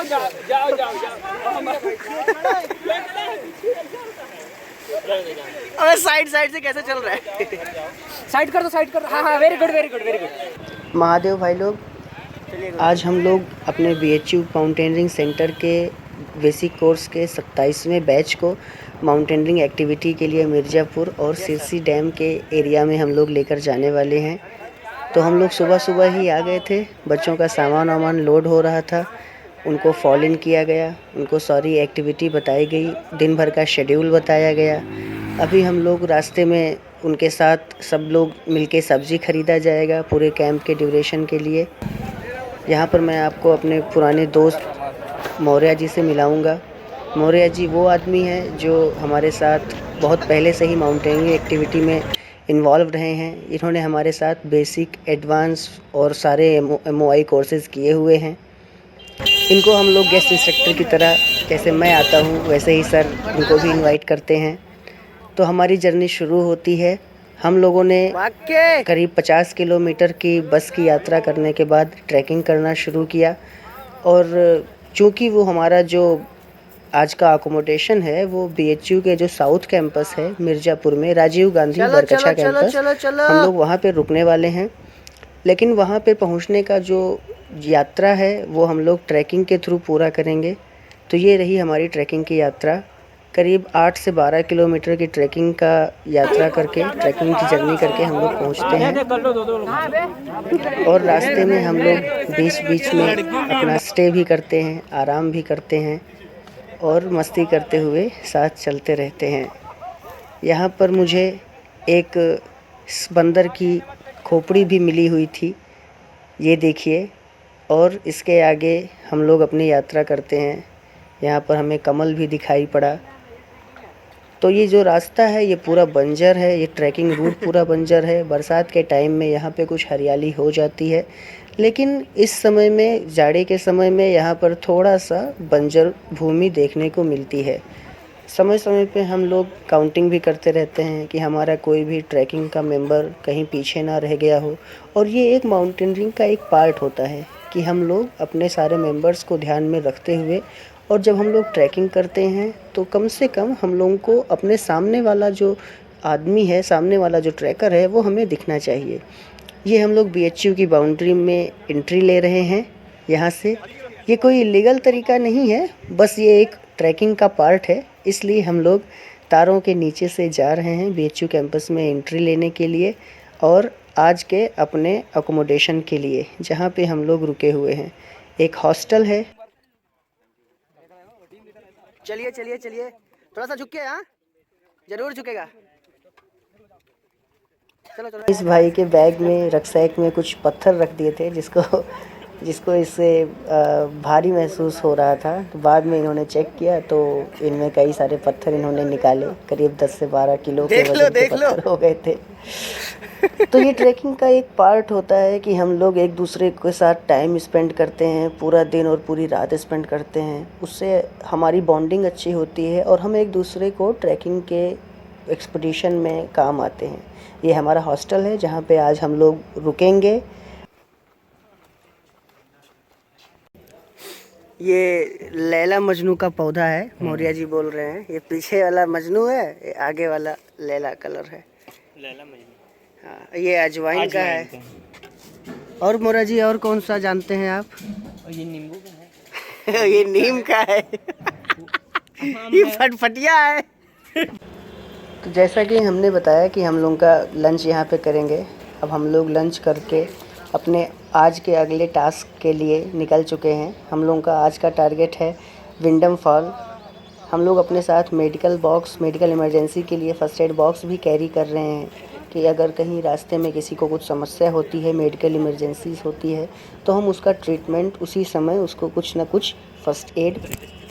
जाओ जाओ अबे साइड से कैसे चल रहा है? साइड कर दो, साइड कर दो। हाँ, very good very good very good. Mahadev भाई लोग, आज हम लोग अपने BHU माउंटेनियरिंग सेंटर के बेसिक कोर्स के 27वें बैच को माउंटेनियरिंग एक्टिविटी के लिए मिर्ज़ापुर और सिरसी डैम के एरिया में हम लोग लेकर जाने वाले हैं। तो हम लोग सुबह ही आ गए थे। बच्चों का सामान वामान लोड हो रहा था, उनको फॉल इन किया गया, उनको सारी एक्टिविटी बताई गई, दिन भर का शेड्यूल बताया गया। अभी हम लोग रास्ते में उनके साथ सब लोग मिलके सब्ज़ी ख़रीदा जाएगा पूरे कैंप के ड्यूरेशन के लिए। यहाँ पर मैं आपको अपने पुराने दोस्त मौर्या जी से मिलाऊंगा। मौर्या जी वो आदमी हैं जो हमारे साथ बहुत पहले से ही माउंटेनियरिंग एक्टिविटी में इन्वॉल्व रहे हैं। इन्होंने हमारे साथ बेसिक, एडवांस और सारे MOI कोर्सेज़ किए हुए हैं। इनको हम लोग गेस्ट इंस्ट्रक्टर की तरह, जैसे मैं आता हूँ वैसे ही सर इनको भी इनवाइट करते हैं। तो हमारी जर्नी शुरू होती है। हम लोगों ने करीब 50 किलोमीटर की बस की यात्रा करने के बाद ट्रैकिंग करना शुरू किया। और चूँकि वो हमारा जो आज का अकोमोडेशन है वो BHU के जो साउथ कैंपस है मिर्ज़ापुर में, राजीव गांधी बरकछा कैंपस, हम लोग वहाँ पे रुकने वाले हैं। लेकिन वहाँ पे पहुँचने का जो यात्रा है वो हम लोग ट्रैकिंग के थ्रू पूरा करेंगे। तो ये रही हमारी ट्रैकिंग की यात्रा। करीब 8 से 12 किलोमीटर की ट्रैकिंग का यात्रा करके, ट्रैकिंग की जर्नी करके हम लोग पहुँचते हैं। और रास्ते में हम लोग बीच में अपना स्टे भी करते हैं, आराम भी करते हैं और मस्ती करते हुए साथ चलते रहते हैं। यहाँ पर मुझे एक बंदर की खोपड़ी भी मिली हुई थी, ये देखिए। और इसके आगे हम लोग अपनी यात्रा करते हैं। यहाँ पर हमें कमल भी दिखाई पड़ा। तो ये जो रास्ता है ये पूरा बंजर है, ये ट्रैकिंग रूट पूरा बंजर है। बरसात के टाइम में यहाँ पे कुछ हरियाली हो जाती है, लेकिन इस समय में, जाड़े के समय में यहाँ पर थोड़ा सा बंजर भूमि देखने को मिलती है। समय समय पे हम लोग काउंटिंग भी करते रहते हैं कि हमारा कोई भी ट्रैकिंग का मेंबर कहीं पीछे ना रह गया हो। और ये एक माउंटेनियरिंग का एक पार्ट होता है कि हम लोग अपने सारे मेंबर्स को ध्यान में रखते हुए, और जब हम लोग ट्रैकिंग करते हैं तो कम से कम हम लोगों को अपने सामने वाला जो आदमी है, सामने वाला जो ट्रैकर है, वो हमें दिखना चाहिए। ये हम लोग BHU की बाउंड्री में एंट्री ले रहे हैं यहाँ से। ये कोई इलीगल तरीका नहीं है, बस ये एक ट्रैकिंग का पार्ट है। इसलिए हम लोग तारों के नीचे से जा रहे हैं BHU कैंपस में एंट्री लेने के लिए और आज के अपने अकोमोडेशन के लिए, जहाँ पे हम लोग रुके हुए हैं। एक हॉस्टल है। चलिए चलिए चलिए, थोड़ा सा झुक के, हाँ जरूर झुकेगा। चलो चलो। इस भाई के बैग में, रक्सैक में कुछ पत्थर रख दिए थे जिसको इससे भारी महसूस हो रहा था। तो बाद में इन्होंने चेक किया तो इनमें कई सारे पत्थर इन्होंने निकाले। करीब 10 से 12 किलो के वजन के पत्थर हो गए थे। तो ये ट्रैकिंग का एक पार्ट होता है कि हम लोग एक दूसरे के साथ टाइम स्पेंड करते हैं, पूरा दिन और पूरी रात स्पेंड करते हैं। उससे हमारी बॉन्डिंग अच्छी होती है और हम एक दूसरे को ट्रैकिंग के एक्सपीडिशन में काम आते हैं। ये हमारा हॉस्टल है जहाँ पे आज हम लोग रुकेंगे। ये लैला मजनू का पौधा है, मौर्या जी बोल रहे हैं। ये पीछे वाला मजनू है, ये आगे वाला लैला कलर है। लैला मजनू। हाँ, ये अजवाइन का है। और मौर्या जी और कौन सा जानते हैं आप? ये नींबू का है। ये नीम का है। ये फटफटिया है। तो जैसा कि हमने बताया कि हम लोग का लंच यहाँ पे करेंगे। अब हम लोग लंच करके अपने आज के अगले टास्क के लिए निकल चुके हैं। हम लोगों का आज का टारगेट है विंडम फॉल। हम लोग अपने साथ मेडिकल बॉक्स, मेडिकल इमरजेंसी के लिए फ़र्स्ट एड बॉक्स भी कैरी कर रहे हैं कि अगर कहीं रास्ते में किसी को कुछ समस्या होती है, मेडिकल इमरजेंसीज होती है, तो हम उसका ट्रीटमेंट उसी समय उसको कुछ ना कुछ फ़र्स्ट एड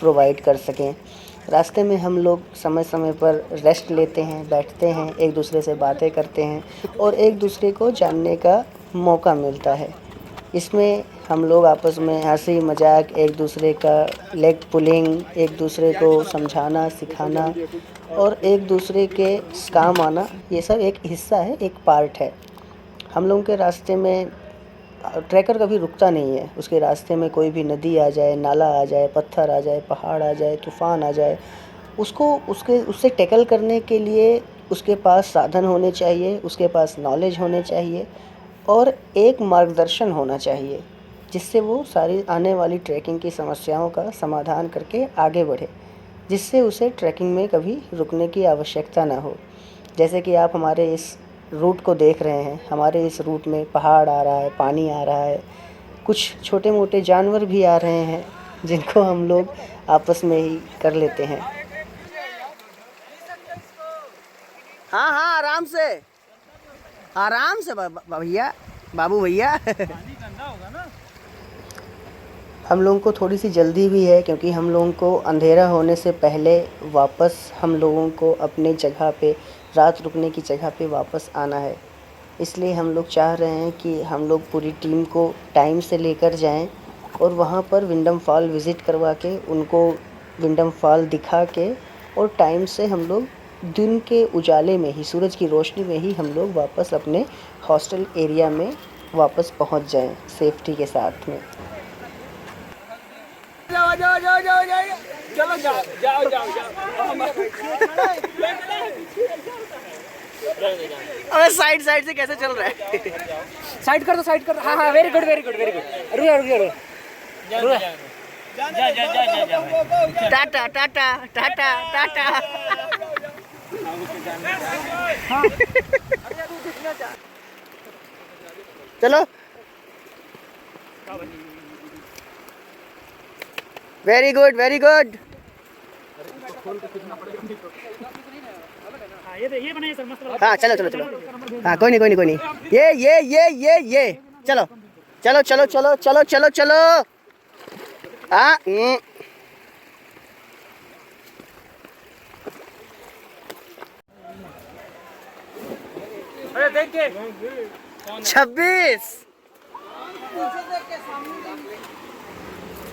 प्रोवाइड कर सकें। रास्ते में हम लोग समय समय पर रेस्ट लेते हैं, बैठते हैं, एक दूसरे से बातें करते हैं और एक दूसरे को जानने का मौका मिलता है। इसमें हम लोग आपस में हंसी मजाक, एक दूसरे का लेग पुलिंग, एक दूसरे को समझाना सिखाना और एक दूसरे के काम आना, ये सब एक हिस्सा है, एक पार्ट है। हम लोगों के रास्ते में ट्रैकर कभी रुकता नहीं है। उसके रास्ते में कोई भी नदी आ जाए, नाला आ जाए, पत्थर आ जाए, पहाड़ आ जाए, तूफ़ान आ जाए, उससे टैकल करने के लिए उसके पास साधन होने चाहिए, उसके पास नॉलेज होने चाहिए और एक मार्गदर्शन होना चाहिए, जिससे वो सारी आने वाली ट्रैकिंग की समस्याओं का समाधान करके आगे बढ़े, जिससे उसे ट्रैकिंग में कभी रुकने की आवश्यकता ना हो। जैसे कि आप हमारे इस रूट को देख रहे हैं, हमारे इस रूट में पहाड़ आ रहा है, पानी आ रहा है, कुछ छोटे मोटे जानवर भी आ रहे हैं जिनको हम लोग आपस में ही कर लेते हैं। हाँ हाँ, आराम से भैया, बाबू भैया। हम लोगों को थोड़ी सी जल्दी भी है, क्योंकि हम लोगों को अंधेरा होने से पहले वापस हम लोगों को अपने जगह पे, रात रुकने की जगह पे वापस आना है। इसलिए हम लोग चाह रहे हैं कि हम लोग पूरी टीम को टाइम से लेकर जाएं और वहाँ पर विंडम फॉल विज़िट करवा के उनको विंडम फॉल दिखा के और टाइम से हम लोग दिन के उजाले में ही, सूरज की रोशनी में ही हम लोग वापस अपने हॉस्टल एरिया में वापस पहुँच जाएं सेफ्टी के साथ में। जाओ जाओ जाओ जाओ जाओ, चलो जाओ जाओ जाओ जाओ। अबे साइड से कैसे चल रहा है? साइड कर दो, साइड कर दो। हाँ हाँ, very good very good very good. रुको रुको रुको। टाटा टाटा टाटा टाटा। चलो, वेरी गुड वेरी गुड। हाँ चलो चलो चलो, हाँ कोई नहीं, ये चलो चलो चलो चलो चलो चलो चलो। हाँ 26।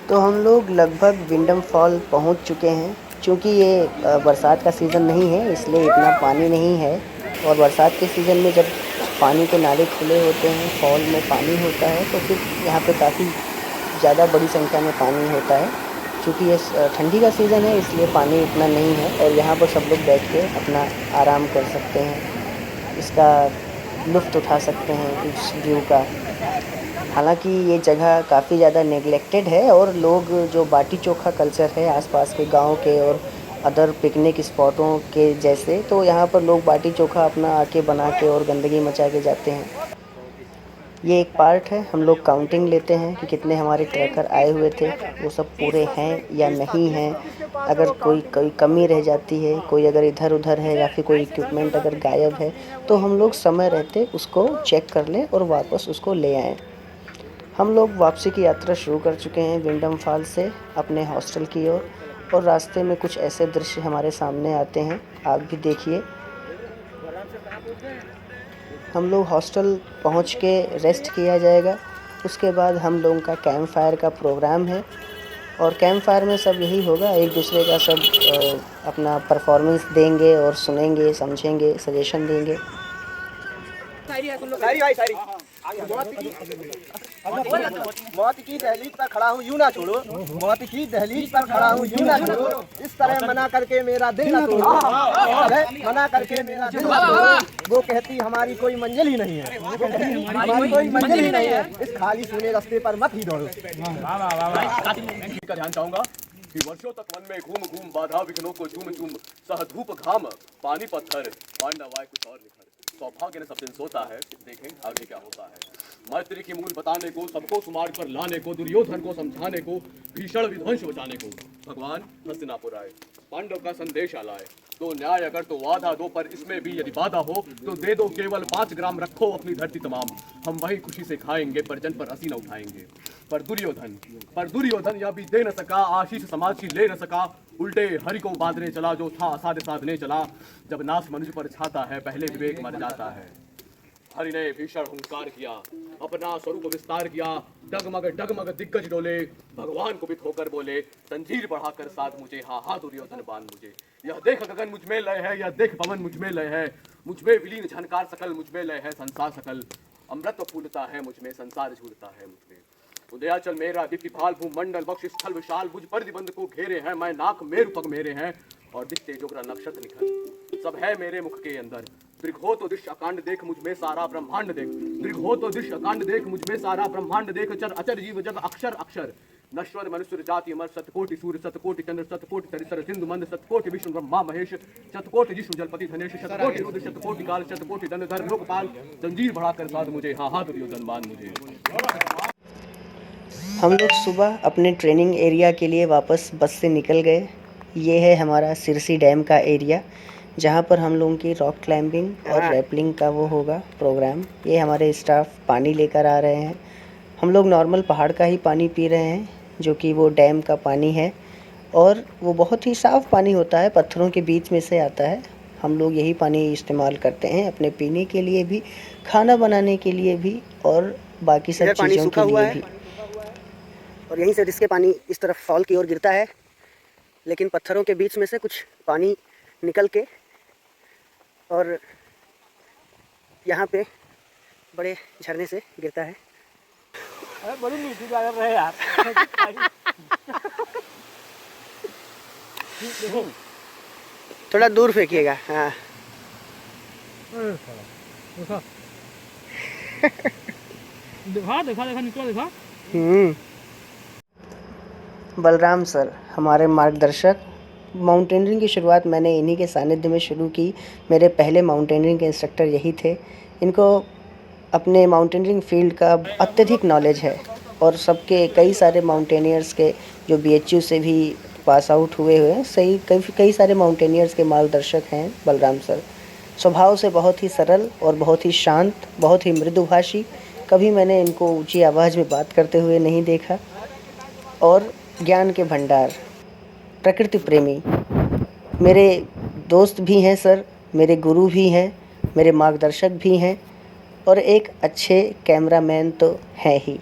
तो हम लोग लगभग विंडम फॉल पहुंच चुके हैं। चूँकि ये बरसात का सीज़न नहीं है, इसलिए इतना पानी नहीं है, और बरसात के सीज़न में जब पानी के नाले खुले होते हैं, फॉल में पानी होता है, तो फिर यहाँ पे काफ़ी ज़्यादा बड़ी संख्या में पानी होता है। चूँकि ये ठंडी का सीज़न है, इसलिए पानी इतना नहीं है और यहाँ पर सब लोग बैठ के अपना आराम कर सकते हैं, इसका लुत्फ़ उठा सकते हैं इस व्यू का। हालांकि ये जगह काफ़ी ज़्यादा नेगलेक्टेड है और लोग जो बाटी चोखा कल्चर है आसपास के गांव के और अदर पिकनिक स्पॉटों के जैसे, तो यहाँ पर लोग बाटी चोखा अपना आके बना के और गंदगी मचा के जाते हैं। ये एक पार्ट है, हम लोग काउंटिंग लेते हैं कि कितने हमारे ट्रैकर आए हुए थे, वो सब पूरे हैं या नहीं हैं। अगर कोई कमी रह जाती है, कोई अगर इधर उधर है या फिर कोई इक्विपमेंट अगर गायब है, तो हम लोग समय रहते उसको चेक कर लें और वापस उसको ले आएँ। हम लोग वापसी की यात्रा शुरू कर चुके हैं विंडम फॉल से अपने हॉस्टल की ओर, और रास्ते में कुछ ऐसे दृश्य हमारे सामने आते हैं, आप भी देखिए। हम लोग हॉस्टल पहुंच के रेस्ट किया जाएगा, उसके बाद हम लोगों का कैंप फायर का प्रोग्राम है, और कैंप फायर में सब यही होगा, एक दूसरे का सब अपना परफॉर्मेंस देंगे और सुनेंगे, समझेंगे, सजेशन देंगे। मौत की दहलीज पर खड़ा हूँ यूं ना छोड़ो, मौत की दहलीज पर खड़ा हूँ यूं ना छोड़ो, इस तरह मना करके मेरा दिल ना तोड़ो, मना करके मेरा दिल ना तोड़ो। वो कहती हमारी कोई मंजिल ही नहीं है, हमारी कोई मंजिल ही नहीं है, इस खाली सूने रास्ते पर मत ही दौड़ो। का ध्यान चाहूंगा कि वर्षों तक वन में घूम घूम बाधा विघ्नों को चूम चूम सह धूप घाम पानी पत्थर पांडवाय कुछ और निखर, सौभाग्य ने सब दिन सोता है, देखें आगे क्या होता है। मैत्री की मूल बताने को, सबको सुमार्ग पर लाने को, दुर्योधन को समझाने को, भीषण विध्वंस बचाने को भगवान हस्तिनापुर आए, पांडव का संदेश लाए। तो न्याय अगर तो वादा दो, पर इसमें भी यदि बाधा हो तो दे दो केवल 5 ग्राम, रखो अपनी धरती तमाम, हम वही खुशी से खाएंगे, पर जन पर हंसी न उठाएंगे। पर दुर्योधन यह भी दे न सका, आशीष समाज की ले न सका, उल्टे हरि को बांधने चला, जो था असाध्य साधने चला। जब नाश मनुष्य पर छाता है, पहले विवेक मर जाता है। हरि ने भीषण हुंकार किया, अपना स्वरूप विस्तार किया, डगमग दिग्गज डोले, भगवान को भी खोकर बोले, जंजीर बढ़ाकर साथ मुझे, हाँ हाँ दुर्योधन बांध मुझे। यह देख गगन मुझ में लय है, यह देख पवन मुझ में लय है, मुझ में विलीन झनकार सकल, मुझ में लय है संसार सकल। अमृत फूलता है मुझ में, संसार झूलता है मुझ में। उदयाचल मेरा, दीप्ति फाल भूमंडल, वक्ष स्थल विशाल, भुज परिबंध को घेरे हैं, मैं नाक मेरु पग मेरे हैं, और दिखते जोगरा नक्षत्र निखर, सब है मेरे मुख के अंदर। दृघ हो तो दृश्य अकांड देख, मुझ में सारा ब्रह्मांड देख। दृघ हो तो दृश्य अकांड देख, मुझ में सारा ब्रह्मांड देख। चर अचर जीव जग अक्षर अक्षर, नश्वर मनुष्य जाति अमर, सतकोटि सूर्य सतकोटि चंद्र, सतकोटि तरिसर सिंधु मंद, सतकोटि विष्णु ब्रह्मा महेश, शतकोटि जिष्णु जलपति धनेश, शतकोटि रुद्र शतकोटि काल, शतकोटि धनुधर लोकपाल, जंजीर बढ़ाकर साध मुझे, हाँ हाँ दुर्योधन मान मुझे। हम लोग सुबह अपने ट्रेनिंग एरिया के लिए वापस बस से निकल गए। ये है हमारा सिरसी डैम का एरिया, जहाँ पर हम लोगों की रॉक क्लाइंबिंग और रैपलिंग का वो होगा प्रोग्राम। ये हमारे स्टाफ पानी लेकर आ रहे हैं। हम लोग नॉर्मल पहाड़ का ही पानी पी रहे हैं, जो कि वो डैम का पानी है, और वो बहुत ही साफ़ पानी होता है, पत्थरों के बीच में से आता है। हम लोग यही पानी इस्तेमाल करते हैं अपने पीने के लिए भी, खाना बनाने के लिए भी, और बाकी सब चीज़ों के लिए भी। और यहीं से जिसके पानी इस तरफ फॉल की ओर गिरता है, लेकिन पत्थरों के बीच में से कुछ पानी निकल के और यहाँ पे बड़े झरने से गिरता है। अरे बड़ी मीठी जा रहे यार। थोड़ा दूर फेंकिएगा। हाँ देखा देखा देखा निकला देखा। बलराम सर हमारे मार्गदर्शक। माउंटेनियरिंग की शुरुआत मैंने इन्हीं के सानिध्य में शुरू की। मेरे पहले माउंटेनियरिंग के इंस्ट्रक्टर यही थे। इनको अपने माउंटेनियरिंग फील्ड का अत्यधिक नॉलेज है, और सबके कई सारे माउंटेनियर्स के जो BHU से भी पास आउट हुए हैं, कई सारे माउंटेनियर्स के मार्गदर्शक हैं बलराम सर। स्वभाव से बहुत ही सरल और बहुत ही शांत, बहुत ही मृदुभाषी। कभी मैंने इनको ऊंची आवाज़ में बात करते हुए नहीं देखा। और ज्ञान के भंडार, प्रकृति प्रेमी, मेरे दोस्त भी हैं सर, मेरे गुरु भी हैं, मेरे मार्गदर्शक भी हैं, और एक अच्छे कैमरामैन तो हैं ही।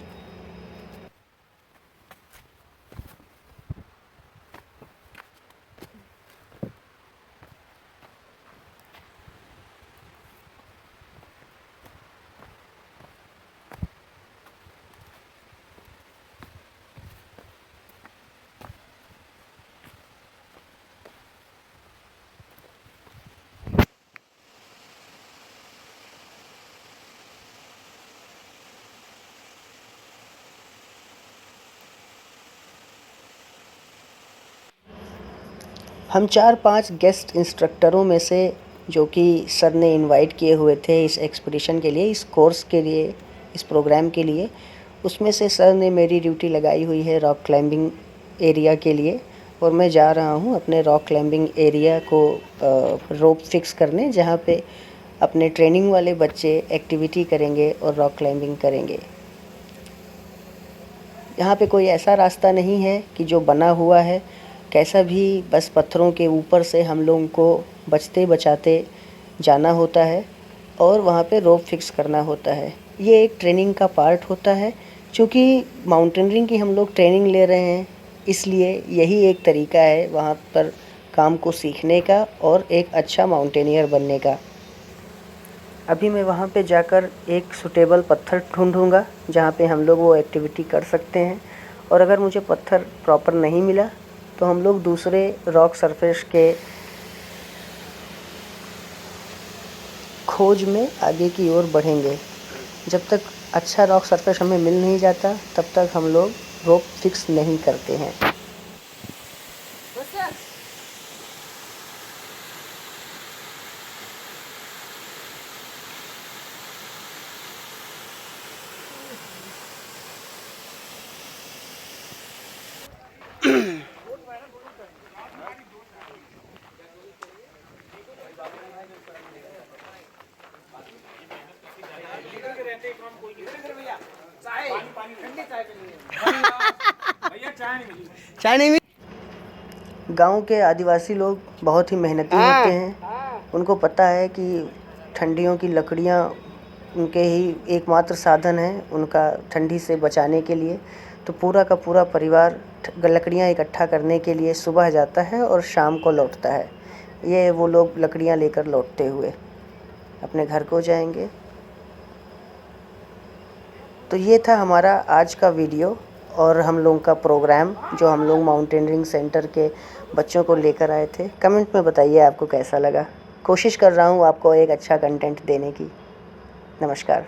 हम 4-5 गेस्ट इंस्ट्रक्टरों में से, जो कि सर ने इनवाइट किए हुए थे इस एक्सपीडिशन के लिए, इस कोर्स के लिए, इस प्रोग्राम के लिए, उसमें से सर ने मेरी ड्यूटी लगाई हुई है रॉक क्लाइंबिंग एरिया के लिए। और मैं जा रहा हूँ अपने रॉक क्लाइंबिंग एरिया को रोप फिक्स करने, जहाँ पे अपने ट्रेनिंग वाले बच्चे एक्टिविटी करेंगे और रॉक क्लाइंबिंग करेंगे। यहाँ पे कोई ऐसा रास्ता नहीं है कि जो बना हुआ है, कैसा भी बस पत्थरों के ऊपर से हम लोगों को बचते बचाते जाना होता है और वहाँ पे रोप फिक्स करना होता है। ये एक ट्रेनिंग का पार्ट होता है। चूँकि माउंटेनियरिंग की हम लोग ट्रेनिंग ले रहे हैं, इसलिए यही एक तरीका है वहाँ पर काम को सीखने का और एक अच्छा माउंटेनियर बनने का। अभी मैं वहाँ पे जाकर एक सूटेबल पत्थर ढूंढूंगा जहाँ पे हम लोग वो एक्टिविटी कर सकते हैं, और अगर मुझे पत्थर प्रॉपर नहीं मिला तो हम लोग दूसरे रॉक सरफेस के खोज में आगे की ओर बढ़ेंगे। जब तक अच्छा रॉक सरफेस हमें मिल नहीं जाता, तब तक हम लोग रोप फिक्स नहीं करते हैं। चाय नहीं मिली। गांव के आदिवासी लोग बहुत ही मेहनती होते हैं। उनको पता है कि ठंडियों की लकड़ियां उनके ही एकमात्र साधन है उनका ठंडी से बचाने के लिए। तो पूरा का पूरा परिवार लकड़ियां इकट्ठा करने के लिए सुबह जाता है और शाम को लौटता है। ये वो लोग लकड़ियां लेकर लौटते हुए अपने घर को जाएंगे। तो ये था हमारा आज का वीडियो और हम लोगों का प्रोग्राम जो हम लोग माउंटेनियरिंग सेंटर के बच्चों को लेकर आए थे। कमेंट में बताइए आपको कैसा लगा। कोशिश कर रहा हूँ आपको एक अच्छा कंटेंट देने की। नमस्कार।